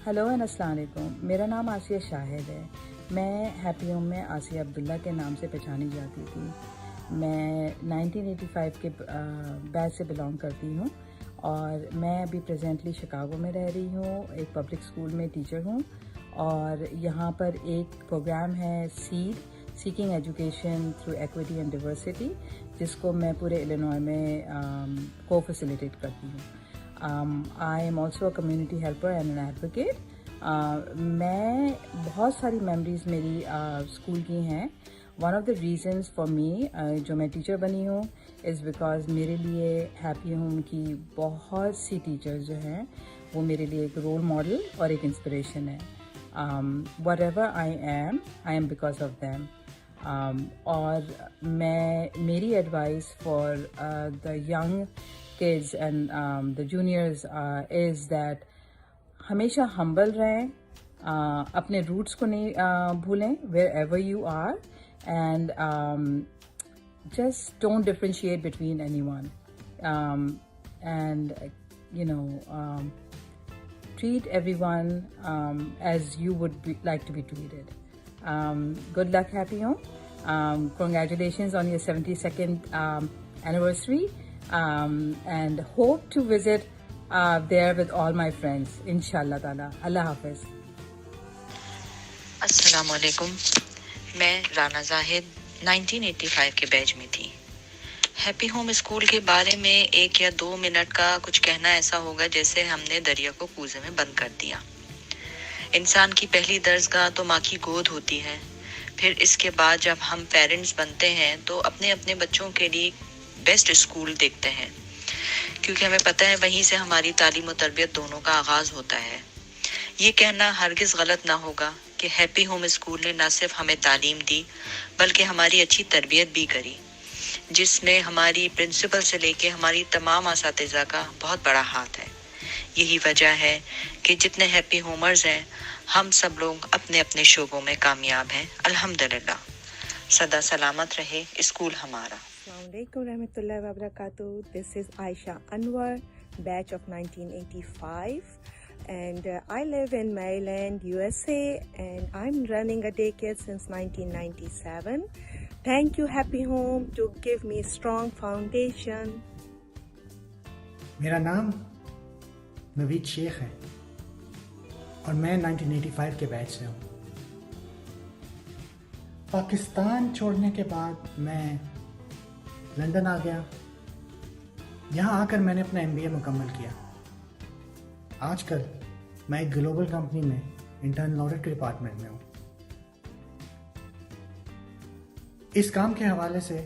Hello and السلام علیکم. میرا نام آسیہ شاہد ہے. میں ہیپی ہوم میں آسیہ عبداللہ کے نام سے پہچانی جاتی تھی. میں 1985 کے بیچ سے بلانگ کرتی ہوں اور میں ابھی پریزنٹلی شکاگو میں رہ رہی ہوں. ایک پبلک اسکول میں ٹیچر ہوں اور یہاں پر ایک پروگرام ہے seeking education through equity and diversity, جس کو میں پورے الینوائے میں کو فیسیلیٹیٹ کرتی ہوں. I am also a community helper and an advocate. میں بہت ساری میموریز میری اسکول کی ہیں. One of the reasons for me جو میں ٹیچر بنی ہوں از بیکاز میرے لیے ہیپی ہوم کی بہت سی ٹیچرز جو ہیں وہ میرے لیے ایک رول ماڈل اور ایک انسپریشن ہے. What ever I am because of them. اور میری advice for the young kids and the juniors is that ہمیشہ ہمبل رہیں، اپنے روٹس کو نہیں بھولیں wherever you are, and just don't differentiate between anyone, and treat everyone as you would like to be treated. Good luck, Happy Home. Congratulations on your 72nd anniversary. And hope to visit there with all my friends inshallah ta'ala. Allah Hafiz. السلام علیکم. میں رانا زاہد 1985 کے بیچ میں تھی. Happy home school کے بارے میں 1 یا 2 منٹ کا کچھ کہنا ایسا ہوگا جیسے ہم نے دریا کو کوزے میں بند کر دیا. انسان کی پہلی درسگاہ تو ماں کی گود ہوتی ہے. پھر اس کے بعد جب ہم پیرنٹس بنتے ہیں تو اپنے اپنے بچوں کے لیے بیسٹ اسکول دیکھتے ہیں، کیونکہ ہمیں پتہ ہے وہیں سے ہماری تعلیم و تربیت دونوں کا آغاز ہوتا ہے. یہ کہنا ہرگز غلط نہ ہوگا کہ ہیپی ہوم اسکول نے نہ صرف ہمیں تعلیم دی بلکہ ہماری اچھی تربیت بھی کری، جس میں ہماری پرنسپل سے لے کے ہماری تمام اساتذہ کا بہت بڑا ہاتھ ہے. یہی وجہ ہے کہ جتنے ہیپی ہومرز ہیں ہم سب لوگ اپنے اپنے شعبوں میں کامیاب ہیں الحمدللہ. سدا سلامت رہے اسکول ہمارا. السلام علیکم رحمۃ اللہ وبرکاتہ. This is Aisha Anwar, batch of 1985, and I live in Maryland, USA, and I'm running a daycare since 1997. Thank you Happy Home to give me strong foundation. میرا نام نوید شیخ ہے اور میں 1985 کے بیچ سے ہوں. پاکستان چھوڑنے کے بعد میں لندن آ گیا. یہاں آ کر میں نے اپنا MBA مکمل کیا. آج کل میں ایک گلوبل کمپنی میں انٹرنل آڈٹ کے ڈپارٹمنٹ میں ہوں. اس کام کے حوالے سے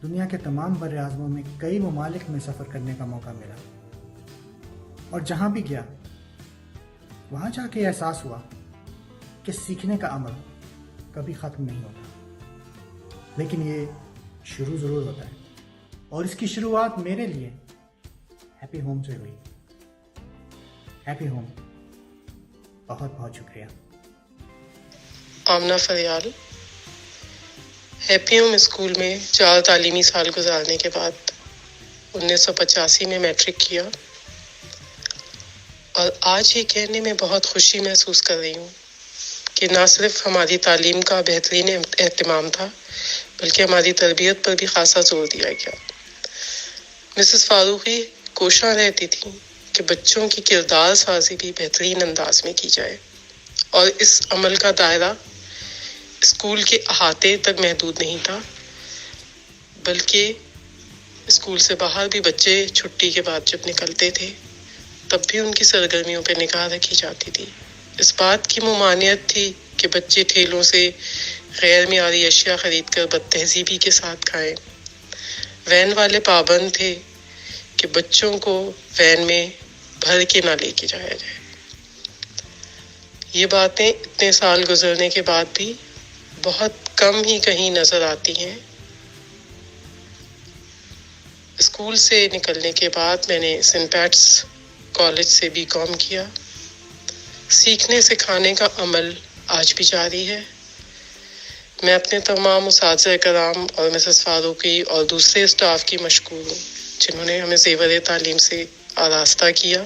دنیا کے تمام بر اعظموں میں کئی ممالک میں سفر کرنے کا موقع ملا اور جہاں بھی گیا وہاں جا کے احساس ہوا کہ سیکھنے کا عمل کبھی ختم نہیں ہوتا، لیکن یہ شروع ضرور ہوتا ہے اور اس کی شروعات میرے لیے ہیپی ہوم سے ہوئی. ہیپی ہوم بہت بہت شکریہ. Amna Faryal. Happy home school میں 4 تعلیمی سال گزارنے کے بعد 1985 میں میٹرک کیا اور آج یہ کہنے میں بہت خوشی محسوس کر رہی ہوں کہ نہ صرف ہماری تعلیم کا بہترین اہتمام تھا بلکہ ہماری تربیت پر بھی خاصا زور دیا گیا. مسز فاروقی کوشاں رہتی تھیں کہ بچوں کی کردار سازی بھی بہترین انداز میں کی جائے اور اس عمل کا دائرہ اسکول کے احاطے تک محدود نہیں تھا بلکہ اسکول سے باہر بھی بچے چھٹی کے بعد جب نکلتے تھے تب بھی ان کی سرگرمیوں پہ نگاہ رکھی جاتی تھی. اس بات کی ممانعت تھی کہ بچے ٹھیلوں سے غیر معیاری اشیاء خرید کر بد تہذیبی کے ساتھ کھائیں. وین والے پابند تھے کہ بچوں کو وین میں بھر کے نہ لے کے جایا جائے. یہ باتیں اتنے سال گزرنے کے بعد بھی بہت کم ہی کہیں نظر آتی ہیں. اسکول سے نکلنے کے بعد میں نے سینٹ پیٹس کالج سے BCom کیا. سیکھنے سکھانے کا عمل آج بھی جاری ہے. میں اپنے تمام اساتذہ کرام اور مسز فاروقی اور دوسرے اسٹاف کی مشکور ہوں جنہوں نے ہمیں زیور تعلیم سے آراستہ کیا.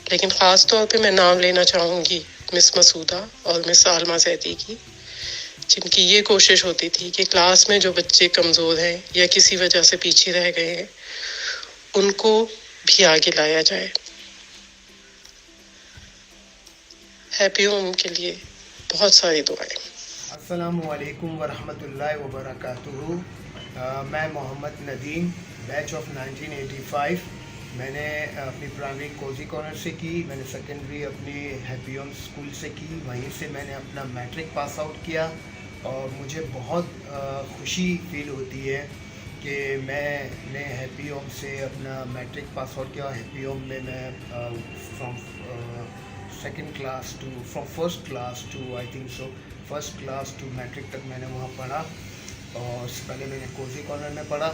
لیکن خاص طور پہ میں نام لینا چاہوں گی مس مسعودہ اور مس عالمہ زیدی کی، جن کی یہ کوشش ہوتی تھی کہ کلاس میں جو بچے کمزور ہیں یا کسی وجہ سے پیچھے رہ گئے ہیں ان کو بھی آگے لایا جائے. ہیپی ہوم کے لیے بہت ساری دعائیں. السلام علیکم ورحمۃ اللہ وبرکاتہ. میں محمد ندیم، بیچ آف 1985. میں نے اپنی پرائمری کوزی کارنر سے کی، میں نے سیکنڈری اپنی ہیپی ہوم اسکول سے کی، وہیں سے میں نے اپنا میٹرک پاس آؤٹ کیا. اور مجھے بہت خوشی فیل ہوتی ہے کہ میں نے ہیپی ہوم سے اپنا میٹرک پاس آؤٹ کیا. ہیپی ہوم میں from first class to I think so first class to matric تک میں نے وہاں پڑھا، اور اس سے پہلے میں نے کوزی کارنر میں پڑھا.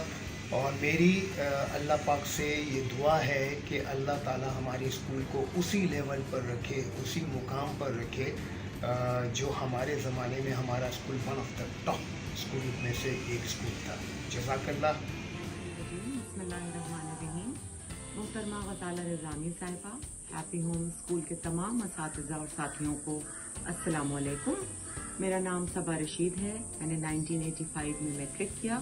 اور میری اللہ پاک سے یہ دعا ہے کہ اللہ تعالی ہماری اسکول کو اسی لیول پر رکھے، اسی مقام پر رکھے جو ہمارے زمانے میں ہمارا school one of the top school میں سے ایک اسکول تھا. جزاک اللہ. بسم اللہ الرحمن الرحیم. محترمہ غزالہ نظامی صاحبہ، ہیپی ہوم اسکول کے تمام اساتذہ اور ساتھیوں کو السلام علیکم. میرا نام صبا رشید ہے. میں نے 1985 میں میٹرک کیا.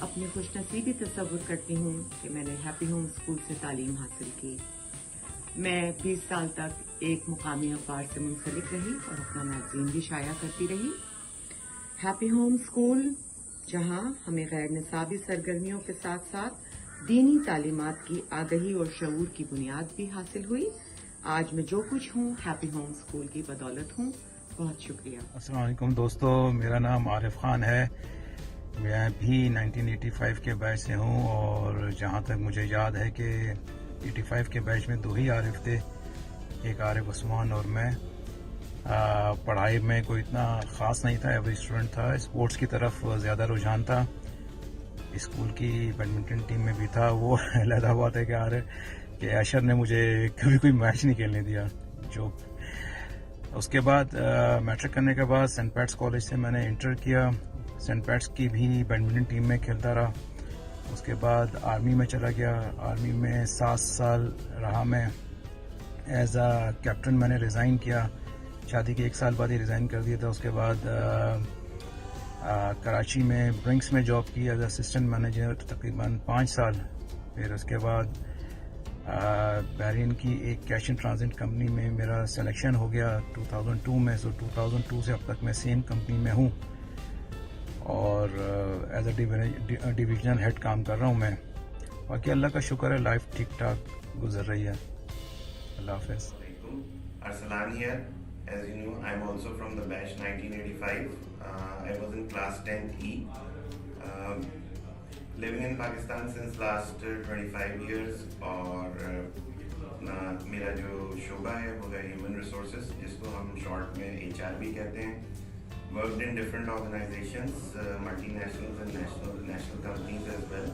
اپنی خوش نصیبی تصور کرتی ہوں کہ میں نے ہیپی ہوم اسکول سے تعلیم حاصل کی. میں 20 سال تک ایک مقامی اخبار سے منسلک رہی اور اپنا میگزین بھی شائع کرتی رہی. ہیپی ہوم اسکول جہاں ہمیں غیر نصابی سرگرمیوں کے ساتھ ساتھ دینی تعلیمات کی آگہی اور شعور کی بنیاد بھی حاصل ہوئی. آج میں جو کچھ ہوں ہیپی ہوم اسکول کی بدولت ہوں. بہت شکریہ. السلام علیکم دوستو، میرا نام عارف خان ہے. میں بھی 1985 کے بیچ سے ہوں، اور جہاں تک مجھے یاد ہے کہ 85 کے بیچ میں 2 ہی عارف تھے، ایک عارف عثمان اور میں. پڑھائی میں کوئی اتنا خاص نہیں تھا، ایوریج اسٹوڈنٹ تھا. اسپورٹس کی طرف زیادہ رجحان تھا. اسکول کی بیڈمنٹن ٹیم میں بھی تھا. وہ علیحدہ بات ہے کہ اشر نے مجھے کبھی کوئی میچ نہیں کھیلنے دیا. جو اس کے بعد میٹرک کرنے کے بعد سینٹ پیٹس کالج سے میں نے انٹر کیا. سینٹ پیٹس کی بھی بیڈمنٹن ٹیم میں کھیلتا رہا. اس کے بعد آرمی میں چلا گیا. آرمی میں 7 سال رہا. میں ایز اے کیپٹن میں نے ریزائن کیا. شادی کے 1 سال بعد ہی ریزائن کر دیا تھا. اس کے بعد کراچی میں برنکس میں جاب کی ایز اسسٹنٹ مینیجر تقریباً 5 سال. پھر اس کے بعد بحرین کی ایک کیش اینڈ ٹرانزٹ کمپنی میں میرا سلیکشن ہو گیا 2002 میں. سو 2002 سے اب تک میں سیم کمپنی میں ہوں، اور ایز اے ڈویژنل ہیڈ کام کر رہا ہوں میں. باقی اللہ کا شکر ہے، لائف ٹھیک ٹھاک گزر رہی ہے. اللہ حافظ. Arsalan here. As you know, I'm also from the batch 1985. I was in class 10E. Living in Pakistan since last 25 years. اور میرا جو شعبہ ہے وہ ہے ہیومن ریسورسز، جس کو ہم شارٹ میں HR بھی کہتے ہیں. Worked in different organizations, multinationals and national companies as well.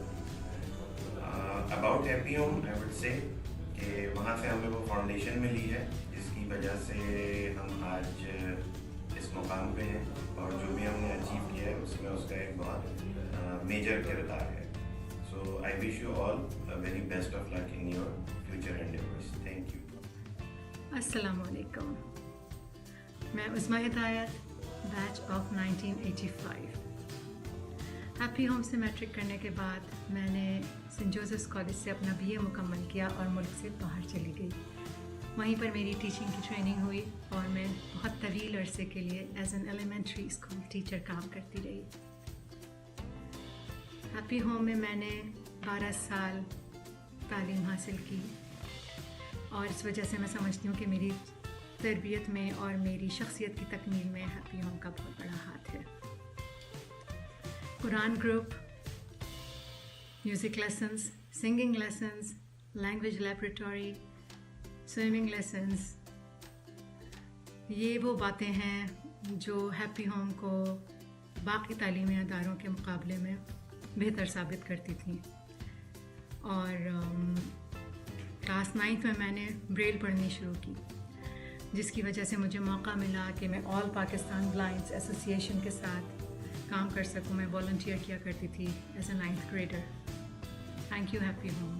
About Happy Home, I would say کہ وہاں سے ہمیں وہ فاؤنڈیشن ملی ہے جس کی وجہ سے ہم آج اس مقام پہ ہیں، اور جو بھی ہم نے اچیو کیا ہے اس میں اس کا ایک بہت میجر کردار ہے. So I wish you all very best of luck in your future endeavours. Thank you. السلام علیکم. میں Uzma Hidayat, batch of 1985. Happy home سے میٹرک کرنے کے بعد میں نے سینٹ جوزفس کالج سے اپنا BA مکمل کیا اور ملک سے باہر چلی گئی. وہیں پر میری ٹیچنگ کی ٹریننگ ہوئی اور میں بہت طویل عرصے کے لیے as an elementary school teacher کام کرتی رہی. ہیپی ہوم میں میں نے 12 سال تعلیم حاصل کی، اور اس وجہ سے میں سمجھتی ہوں کہ میری تربیت میں اور میری شخصیت کی تکمیل میں ہیپی ہوم کا بہت بڑا ہاتھ ہے. قرآن group, music lessons, singing lessons, language laboratory, swimming lessons, یہ وہ باتیں ہیں جو ہیپی ہوم کو باقی تعلیمی اداروں کے مقابلے میں بہتر ثابت کرتی تھیں. اور کلاس 9 میں نے بریل پڑھنی شروع کی، جس کی وجہ سے مجھے موقع ملا کہ میں آل پاکستان بلائنڈس ایسوسی ایشن کے ساتھ کام کر سکوں. میں والنٹیئر کیا کرتی تھی as a 9th grader. Thank you happy home.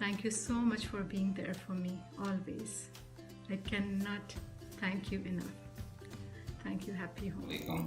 thank you so much for being there for me always. I cannot thank you enough. Thank you. Happy home.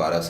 12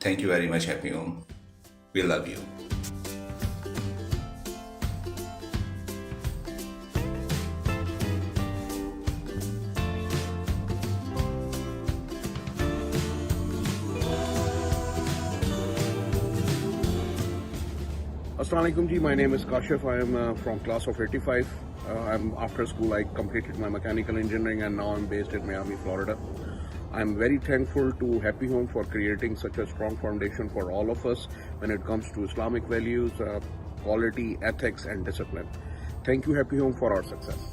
Thank you very much, Happy Home. We love you. Assalamu alaikum ji, my name is Kashif. I am from class of 85. After school I completed my mechanical engineering and now I'm based in Miami, Florida. I'm very thankful to Happy Home for creating such a strong foundation for all of us when it comes to Islamic values, quality, ethics and discipline. Thank you Happy Home for our success.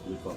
B.Com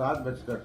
7:30